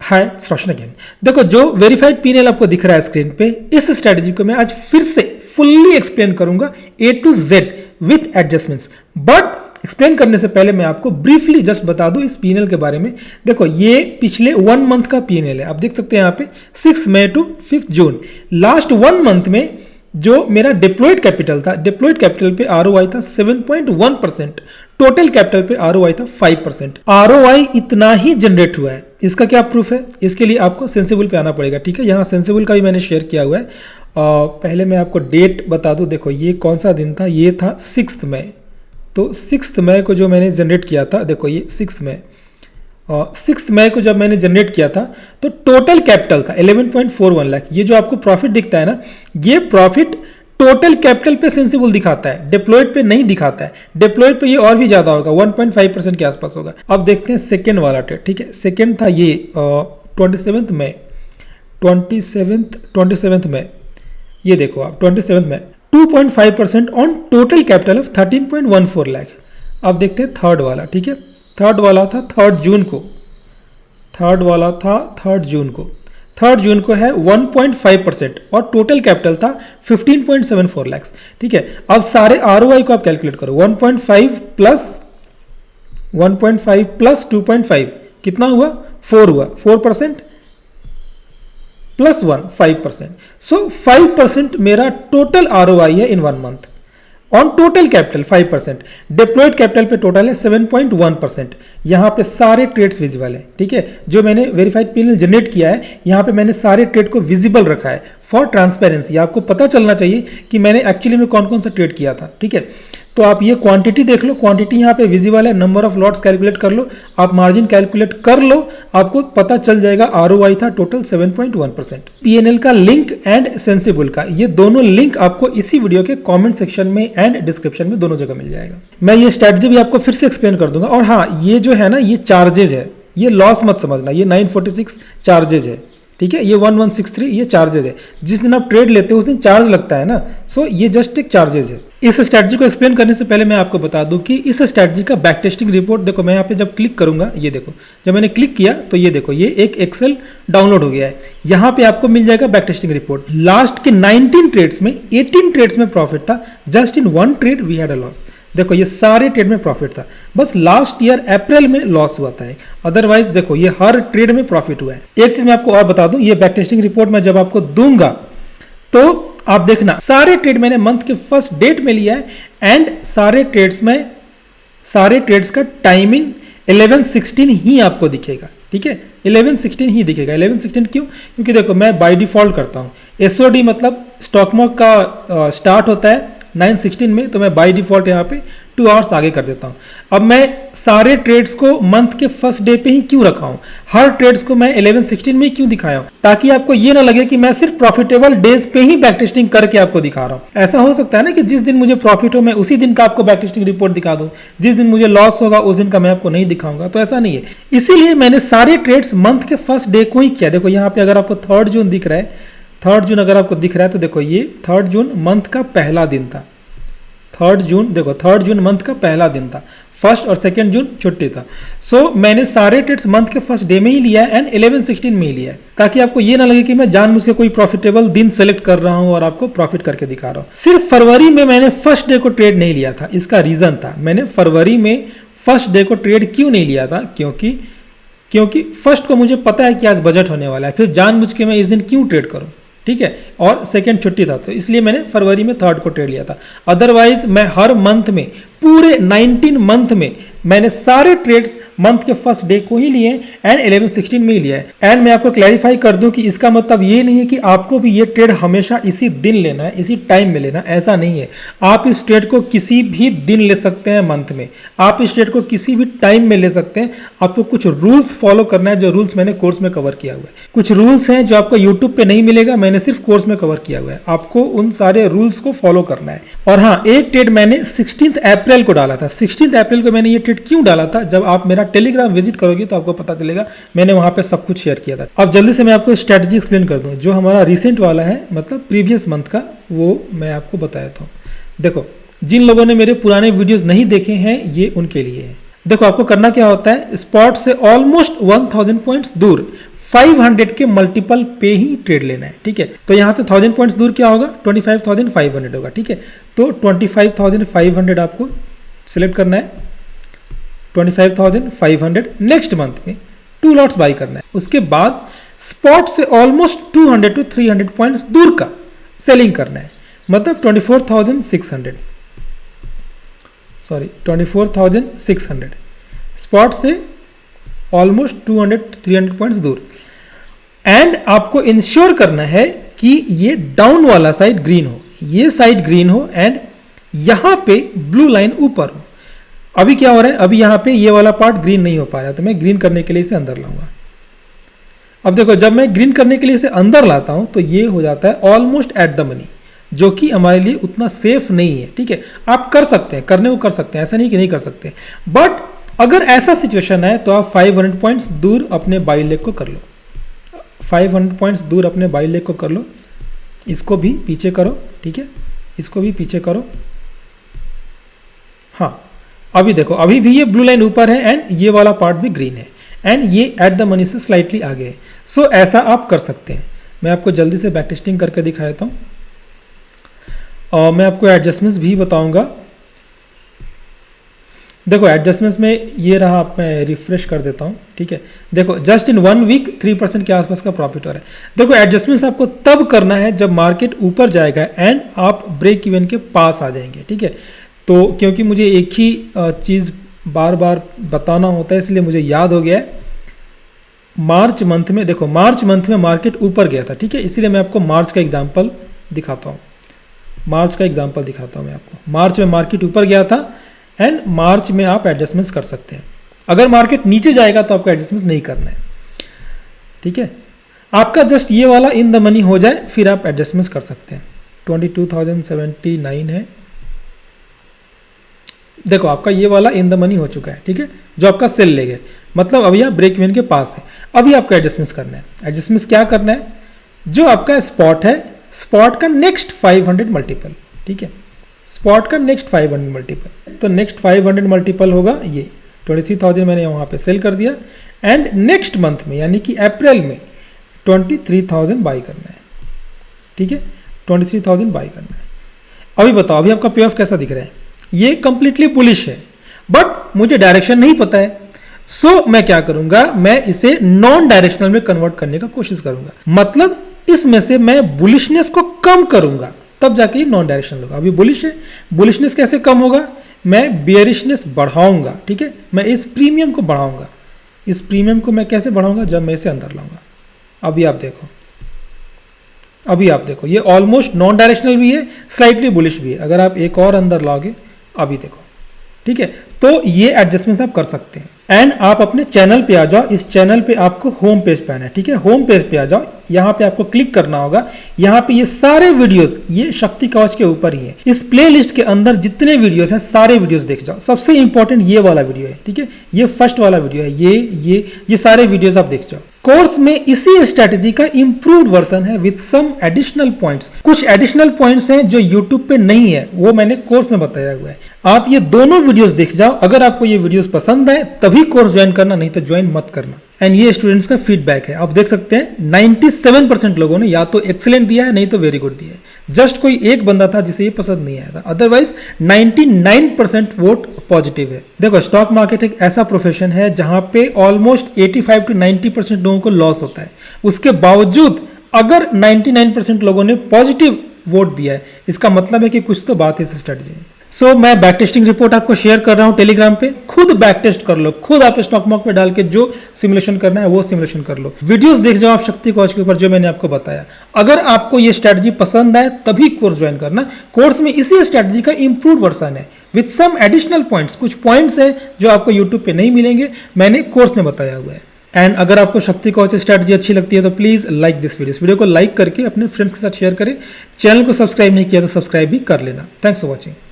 हाय रोशन again. देखो जो verified P&L आपको दिख रहा है स्क्रीन पे, इस स्ट्रेटजी को मैं आज फिर से फुल्ली एक्सप्लेन करूंगा A to Z with adjustments. But explain करने से पहले मैं आपको ब्रीफली जस्ट बता दूं इस P&L के बारे में। देखो ये पिछले 1 मंथ का P&L है, आप देख सकते हैं यहाँ पे 6 मई टू 5 जून। लास्ट 1 मंथ में जो मेरा डिप्लॉयड कैपिटल था, डिप्लॉयड कैपिटल पे ROI था 7.1%, टोटल कैपिटल पे ROI था 5%। ROI इतना ही जनरेट हुआ है, इसका क्या प्रूफ है? इसके लिए आपको सेंसिबल पे आना पड़ेगा, ठीक है। यहाँ सेंसिबल का भी मैंने शेयर किया हुआ है। पहले मैं आपको डेट बता दूं, देखो ये कौन सा दिन था, ये था 6 मई। तो 6 मई को जो मैंने जनरेट किया था, देखो ये 6 मई, 6 मई को जब मैंने जनरेट किया था तो टोटल कैपिटल था 11.41 लाख। ये जो आपको प्रॉफिट दिखता है ना, ये प्रॉफिट टोटल कैपिटल पे सेंसिबल दिखाता है, डिप्लॉयड पे नहीं दिखाता है। डिप्लॉयड पे ये और भी ज्यादा होगा, 1.5% के आसपास होगा। अब देखते हैं सेकेंड वाला ट्रेड, ठीक है। सेकेंड था ये 27 मई, 27 मई, ये देखो आप 27 मई 2.5% on total capital of 13.14 lakh. अब देखते हैं थर्ड वाला, ठीक है। थर्ड वाला था 3 जून को, थर्ड वाला था 3 जून को, 3 जून को है 1.5% और टोटल कैपिटल था 15.74 लाख, ठीक है। अब सारे ROI को आप कैलकुलेट करो, 1.5 प्लस 2.5 कितना हुआ? 4 हुआ, 4% प्लस 1 5%। सो 5% मेरा टोटल ROI है in 1 month on total capital 5%। Deployed capital पे टोटल है 7.1%। यहाँ पे सारे ट्रेड्स विजिबल है, ठीक है। जो मैंने वेरीफाइड P&L जनरेट किया है, यहाँ पे मैंने सारे ट्रेड को विजिबल रखा है फॉर ट्रांसपेरेंसी। आपको पता चलना चाहिए कि मैंने एक्चुअली में कौन कौन सा ट्रेड किया था, ठीक है। तो आप ये क्वांटिटी देख लो, क्वांटिटी यहाँ पे विजिबल है, नंबर ऑफ लॉट्स कैलकुलेट कर लो, आप मार्जिन कैलकुलेट कर लो, आपको पता चल जाएगा ROI था टोटल 7.1%। P&L का लिंक एंड सेंसिबल का, ये दोनों लिंक आपको इसी वीडियो के कमेंट सेक्शन में एंड डिस्क्रिप्शन में दोनों जगह मिल जाएगा। मैं ये स्ट्रेटजी भी आपको फिर से एक्सप्लेन कर दूंगा। और हाँ, ये जो है ना, ये चार्जेज है, ये लॉस मत समझना, ये 946 चार्जेज है, ठीक है। ये 1163 ये चार्जेज है। जिस दिन आप ट्रेड लेते हो उस दिन चार्ज लगता है ना, सो ये जस्ट एक चार्जेज है। इस स्ट्रेटजी को एक्सप्लेन करने से पहले मैं आपको बता दूं कि इस स्ट्रेटजी का बैक टेस्टिंग रिपोर्ट, देखो मैं यहाँ पे जब क्लिक करूंगा, ये देखो जब मैंने क्लिक किया तो ये देखो ये एक एक्सेल डाउनलोड हो गया है। यहाँ पे आपको मिल जाएगा बैक टेस्टिंग रिपोर्ट। लास्ट के 19 ट्रेड्स में 18 ट्रेड्स में प्रॉफिट था, just in 1 trade we had a loss. देखो ये सारे ट्रेड में प्रॉफिट था, बस लास्ट ईयर अप्रैल में लॉस हुआ था, अदरवाइज देखो ये हर ट्रेड में प्रॉफिट हुआ है। एक चीज मैं आपको और बता दूं, ये बैक टेस्टिंग रिपोर्ट मैं जब आपको दूंगा तो आप देखना, सारे ट्रेड मैंने मंथ के फर्स्ट डेट में लिया है एंड सारे ट्रेड्स का टाइमिंग 11-16 ही आपको दिखेगा, ठीक है। 11-16 ही दिखेगा। 11-16 क्यों? क्योंकि देखो मैं बाय डिफॉल्ट करता हूँ, SOD मतलब स्टॉक मार्केट का स्टार्ट होता है 9-16 में, तो मैं बाय डिफॉल्ट यहाँ पे 2 आवर्स आगे कर देता हूँ। अब मैं सारे ट्रेड्स को मंथ के फर्स्ट डे पे ही क्यों रखा हूँ, हर ट्रेड्स को मैं 11-16 में ही क्यों दिखाया हूँ, ताकि आपको ये ना लगे कि मैं सिर्फ प्रॉफिटेबल डेज पे ही बैक टेस्टिंग करके आपको दिखा रहा हूँ। ऐसा हो सकता है ना कि जिस दिन मुझे प्रॉफिट हो मैं उसी दिन का आपको बैक टेस्टिंग रिपोर्ट दिखा दूँ, जिस दिन मुझे लॉस होगा उस दिन का मैं आपको नहीं दिखाऊंगा, तो ऐसा नहीं है। इसीलिए मैंने सारे ट्रेड्स मंथ के फर्स्ट डे को ही किया। देखो यहाँ पे अगर आपको 3 जून दिख रहा है, 3 जून अगर आपको दिख रहा है तो देखो ये 3 जून मंथ का पहला दिन था। 3 जून देखो, 3 जून मंथ का पहला दिन था, 1 और 2 जून छुट्टी था। सो मैंने सारे ट्रेड्स मंथ के फर्स्ट डे में ही लिया है एंड 11-16 में ही लिया है, ताकि आपको ये ना लगे कि मैं जानबूझ के कोई प्रॉफिटेबल दिन सेलेक्ट कर रहा हूं और आपको प्रॉफिट करके दिखा रहा हूं। सिर्फ फरवरी में मैंने फर्स्ट डे को ट्रेड नहीं लिया था, इसका रीजन था, मैंने फरवरी में फर्स्ट डे को ट्रेड क्यों नहीं लिया था, क्योंकि फर्स्ट को मुझे पता है कि आज बजट होने वाला है, फिर जानबूझ के मैं इस दिन क्यों ट्रेड करूं, ठीक है। और सेकंड छुट्टी था, तो इसलिए मैंने फरवरी में 3 को ट्रेड लिया था। अदरवाइज मैं हर मंथ में, पूरे 19 मंथ में मैंने सारे ट्रेड्स मंथ के फर्स्ट डे को ही लिए एंड 11-16 में ही लिया है। एंड मैं आपको क्लैरिफाई कर दूं कि इसका मतलब ये नहीं है कि आपको भी ये ट्रेड हमेशा इसी दिन लेना है, इसी टाइम में लेना, ऐसा नहीं है। आप इस ट्रेड को किसी भी दिन ले सकते हैं मंथ में, आप इस ट्रेड को किसी भी टाइम में ले सकते हैं। आपको कुछ रूल्स फॉलो करना है, जो रूल्स मैंने कोर्स में कवर किया हुआ है। कुछ रूल्स हैं जो आपको यूट्यूब पे नहीं मिलेगा, मैंने सिर्फ कोर्स में कवर किया हुआ है, आपको उन सारे रूल्स को फॉलो करना है। और हाँ, एक ट्रेड मैंने 16 अप्रैल को डाला था। 16 अप्रैल को मैंने ये ट्रेड क्यों डाला था, जब आप मेरा टेलीग्राम विजिट करोगे तो आपको पता चलेगा, मैंने वहां पे सब कुछ शेयर किया था। अब जल्दी से मैं आपको स्ट्रेटजी एक्सप्लेन कर दूं, जो हमारा रिसेंट वाला है, मतलब प्रीवियस मंथ का, वो मैं आपको बताया था। देखो जिन लोगों ने मेरे पुराने वीडियोस नहीं देखे हैं, ये उनके लिए है। देखो आपको करना क्या होता है, स्पॉट से ऑलमोस्ट 1000 पॉइंट्स दूर 500 के मल्टीपल पे ही ट्रेड लेना है, ठीक है। तो यहाँ से 1000 पॉइंट्स दूर क्या होगा, 25,500 होगा, ठीक है। तो 25,500 आपको सिलेक्ट करना है, 25,500 नेक्स्ट मंथ में 2 लॉट्स बाई करना है। उसके बाद स्पॉट से ऑलमोस्ट 200 to 300 पॉइंट्स दूर का सेलिंग करना है, मतलब 24,600 स्पॉट से ऑलमोस्ट 200-300 पॉइंट्स दूर। एंड आपको इंश्योर करना है कि ये डाउन वाला साइड ग्रीन हो, ये साइड ग्रीन हो एंड यहां पे ब्लू लाइन ऊपर हो। अभी क्या हो रहा है, अभी यहां पे ये वाला पार्ट ग्रीन नहीं हो पा रहा, तो मैं ग्रीन करने के लिए इसे अंदर लाऊंगा। अब देखो, जब मैं ग्रीन करने के लिए इसे अंदर लाता हूं तो ये हो जाता है ऑलमोस्ट एट द मनी, जो कि हमारे लिए उतना सेफ नहीं है, ठीक है। आप कर सकते हैं, करने को कर सकते हैं, ऐसा नहीं कि नहीं कर सकते, बट अगर ऐसा सिचुएशन है तो आप 500 पॉइंट्स दूर अपने बाई लेग को कर लो, 500 पॉइंट्स दूर अपने बाई लेग को कर लो। इसको भी पीछे करो, ठीक है, इसको भी पीछे करो। हाँ, अभी देखो, अभी भी ये ब्लू लाइन ऊपर है एंड ये वाला पार्ट भी ग्रीन है एंड ये एट द मनी से स्लाइटली आगे है। सो ऐसा आप कर सकते हैं। मैं आपको जल्दी से बैक टेस्टिंग करके दिखा देता हूँ और मैं आपको एडजस्टमेंट्स भी बताऊंगा। देखो, एडजस्टमेंट्स में ये रहा, आप मैं रिफ्रेश कर देता हूँ, ठीक है। देखो, जस्ट इन 1 वीक 3% के आसपास का प्रॉफिट हो रहा है। देखो, एडजस्टमेंट्स आपको तब करना है जब मार्केट ऊपर जाएगा एंड आप ब्रेक इवन के पास आ जाएंगे, ठीक है। तो क्योंकि मुझे एक ही चीज़ बार बार बताना होता है, इसलिए मुझे याद हो गया है। मार्च मंथ में, देखो मार्च मंथ में मार्केट ऊपर गया था, ठीक है, इसलिए मैं आपको मार्च का एग्जाम्पल दिखाता हूँ। मार्च का एग्जाम्पल दिखाता हूँ मैं आपको। मार्च में मार्केट ऊपर गया था एंड मार्च में आप एडजस्टमेंट्स कर सकते हैं। अगर मार्केट नीचे जाएगा तो आपको एडजस्टमेंट्स नहीं करना है, ठीक है। आपका जस्ट ये वाला इन द मनी हो जाए, फिर आप एडजस्टमेंट्स कर सकते हैं। 22,079 है। देखो, आपका ये वाला इन द मनी हो चुका है, ठीक है, जो आपका सेल ले गए, मतलब अभी आप ब्रेक इवन के पास है। अभी आपको एडजस्टमेंट्स करना है। एडजस्टमेंट्स क्या करना है, जो आपका स्पॉट है, स्पॉट का नेक्स्ट 500 मल्टीपल, ठीक है, स्पॉट का नेक्स्ट 500 मल्टीपल। तो नेक्स्ट 500 मल्टीपल होगा ये 23,000 मैंने वहाँ पे सेल कर दिया एंड नेक्स्ट मंथ में यानी कि अप्रैल में 23,000 बाई करना है, ठीक है, 23,000 बाई करना है। अभी बताओ, अभी आपका पे ऑफ कैसा दिख रहा है? ये कंप्लीटली बुलिश है, बट मुझे डायरेक्शन नहीं पता है। सो मैं क्या करूंगा, मैं इसे नॉन डायरेक्शनल में कन्वर्ट करने का कोशिश करूंगा, मतलब इसमें से मैं बुलिशनेस को कम करूंगा, तब जाके ये नॉन डायरेक्शनल होगा। अभी बुलिश है, बुलिशनेस कैसे कम होगा, मैं बियरिशनेस बढ़ाऊंगा, ठीक है, मैं इस प्रीमियम को बढ़ाऊंगा। इस प्रीमियम को मैं कैसे बढ़ाऊंगा, जब मैं इसे अंदर लाऊंगा। अभी आप देखो, अभी आप देखो, ये ऑलमोस्ट नॉन डायरेक्शनल भी है, स्लाइटली बुलिश भी है। अगर आप एक और अंदर लाओगे, अभी देखो, ठीक है। तो ये एडजस्टमेंट्स आप कर सकते हैं। एंड आप अपने चैनल पे आ जाओ। इस चैनल पे आपको होम पेज पे आना है, ठीक है, होम पेज पे आ जाओ। यहाँ पे आपको क्लिक करना होगा। यहाँ पे ये सारे वीडियोस ये शक्ति कवच के ऊपर ही है। इस प्लेलिस्ट के अंदर जितने वीडियोस हैं सारे वीडियोस देख जाओ। सबसे इंपॉर्टेंट ये वाला वीडियो है, ठीक है, ये फर्स्ट वाला वीडियो है। ये सारे वीडियोस आप देख जाओ। कोर्स में इसी स्ट्रेटेजी का इंप्रूव्ड वर्जन है विद सम एडिशनल पॉइंट्स। कुछ एडिशनल पॉइंट्स हैं जो यूट्यूब पे नहीं है, वो मैंने कोर्स में बताया हुआ है। आप ये दोनों वीडियोस देख जाओ। अगर आपको ये वीडियोस पसंद आए तभी कोर्स ज्वाइन करना, नहीं तो ज्वाइन मत करना। एंड ये स्टूडेंट्स का फीडबैक है, आप देख सकते हैं 97% लोगों ने या तो एक्सीलेंट दिया है, नहीं तो वेरी गुड दिया है। जस्ट कोई एक बंदा था जिसे ये पसंद नहीं आया था, अदरवाइज 99% वोट पॉजिटिव है। देखो, स्टॉक मार्केट एक ऐसा प्रोफेशन है जहां पे ऑलमोस्ट 85 to 90% लोगों को लॉस होता है। उसके बावजूद अगर 99% लोगों ने पॉजिटिव वोट दिया है, इसका मतलब है कि कुछ तो बात है इस स्ट्रेटजी में। सो मैं बैक टेस्टिंग रिपोर्ट आपको शेयर कर रहा हूं टेलीग्राम पे। खुद बैक टेस्ट कर लो, खुद आप स्टॉक मार्केट में डाल के जो सिमुलेशन करना है वो सिमुलेशन कर लो। वीडियोस देख जाओ आप शक्ति कवच के ऊपर जो मैंने आपको बताया। अगर आपको ये स्ट्रेटजी पसंद आए तभी कोर्स ज्वाइन करना। कोर्स में इसी स्ट्रेटजी का इंप्रूव्ड वर्जन है विद सम एडिशनल पॉइंट्स। कुछ पॉइंट्स है जो आपको यूट्यूब पे नहीं मिलेंगे, मैंने कोर्स में बताया हुआ है। एंड अगर आपको शक्ति कवच स्ट्रेटजी अच्छी लगती है तो प्लीज लाइक दिस वीडियो को लाइक करके अपने फ्रेंड्स के साथ शेयर करें। चैनल को सब्सक्राइब नहीं किया तो सब्सक्राइब भी कर लेना। Thanks for watching.